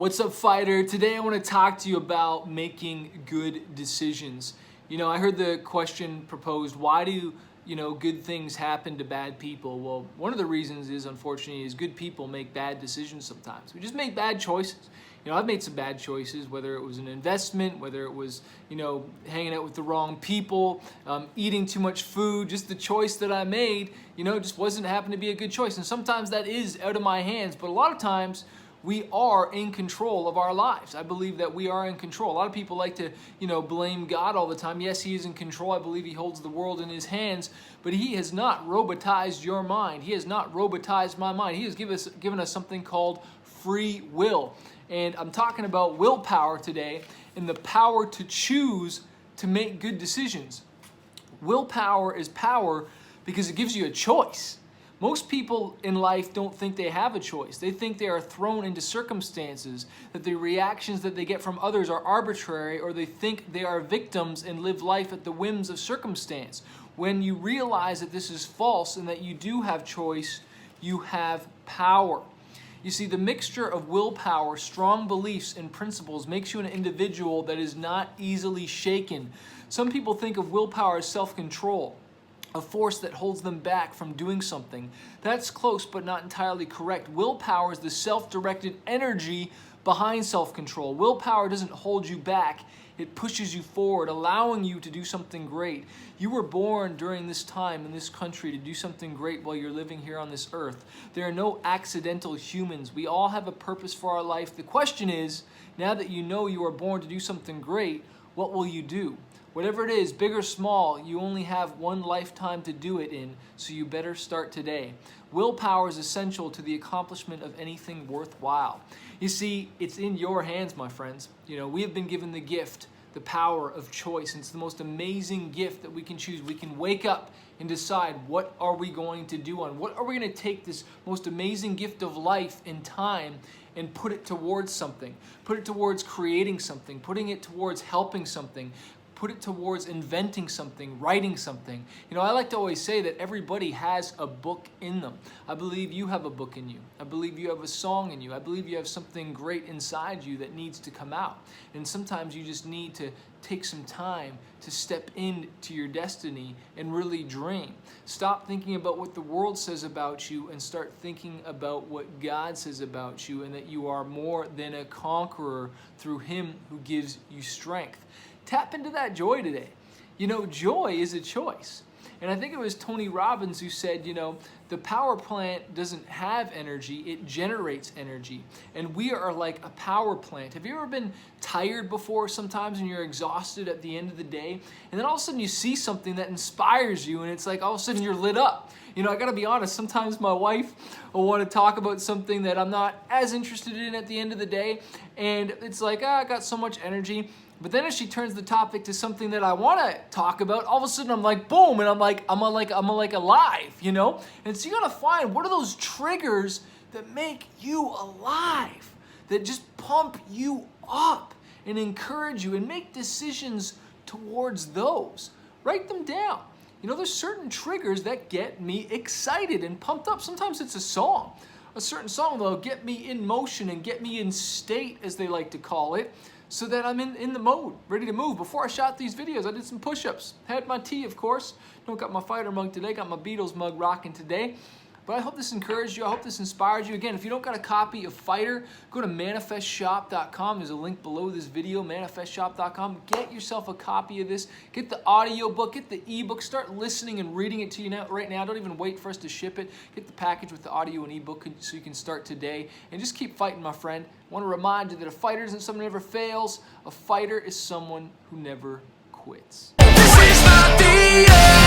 What's up, fighter? Today I want to talk to you about making good decisions. I heard the question proposed, why do, good things happen to bad people? Well, one of the reasons is, unfortunately, is good people make bad decisions sometimes. We just make bad choices. I've made some bad choices, whether it was an investment, whether it was, hanging out with the wrong people, eating too much food. Just the choice that I made, just wasn't happened to be a good choice. And sometimes that is out of my hands, but a lot of times, we are in control of our lives. I believe that we are in control. A lot of people like to, blame God all the time. Yes, He is in control. I believe He holds the world in His hands, but He has not robotized your mind. He has not robotized my mind. He has given us something called free will. And I'm talking about willpower today and the power to choose to make good decisions. Willpower is power because it gives you a choice. Most people in life don't think they have a choice. They think they are thrown into circumstances, that the reactions that they get from others are arbitrary, or they think they are victims and live life at the whims of circumstance. When you realize that this is false and that you do have choice, you have power. You see, the mixture of willpower, strong beliefs, and principles makes you an individual that is not easily shaken. Some people think of willpower as self-control, a force that holds them back from doing something. That's close but not entirely correct. Willpower is the self-directed energy behind self-control. Willpower doesn't hold you back. It pushes you forward, allowing you to do something great. You were born during this time in this country to do something great while you're living here on this earth. There are no accidental humans. We all have a purpose for our life. The question is, now that you know you are born to do something great, what will you do? Whatever it is, big or small, you only have one lifetime to do it in, so you better start today. Willpower is essential to the accomplishment of anything worthwhile. You see, it's in your hands, my friends. We have been given the gift, the power of choice, and it's the most amazing gift that we can choose. We can wake up and decide, what are we going to do on? What are we going to take this most amazing gift of life and time and put it towards something? Put it towards creating something, putting it towards helping something, put it towards inventing something, writing something. I like to always say that everybody has a book in them. I believe you have a book in you. I believe you have a song in you. I believe you have something great inside you that needs to come out. And sometimes you just need to take some time to step into your destiny and really dream. Stop thinking about what the world says about you and start thinking about what God says about you, and that you are more than a conqueror through Him who gives you strength. Tap into that joy today. Joy is a choice. And I think it was Tony Robbins who said, the power plant doesn't have energy, it generates energy. And we are like a power plant. Have you ever been tired before sometimes and you're exhausted at the end of the day? And then all of a sudden you see something that inspires you and it's like all of a sudden you're lit up. I gotta be honest, sometimes my wife will want to talk about something that I'm not as interested in at the end of the day. And it's like, I got so much energy. But then as she turns the topic to something that I want to talk about, all of a sudden I'm like, boom, and I'm like alive, And so you gotta find, what are those triggers that make you alive, that just pump you up and encourage you, and make decisions towards those. Write them down. There's certain triggers that get me excited and pumped up. Sometimes it's a song. A certain song that'll get me in motion and get me in state, as they like to call it, so that I'm in the mode, ready to move. Before I shot these videos, I did some push-ups. Had my tea, of course. Don't got my fighter mug today, got my Beatles mug rocking today. But I hope this encouraged you. I hope this inspired you. Again, if you don't got a copy of Fighter, go to manifestshop.com. There's a link below this video, manifestshop.com. Get yourself a copy of this. Get the audio book, get the ebook. Start listening and reading it to you right now. Don't even wait for us to ship it. Get the package with the audio and ebook so you can start today. And just keep fighting, my friend. I want to remind you that a fighter isn't someone who never fails. A fighter is someone who never quits. This is not the end.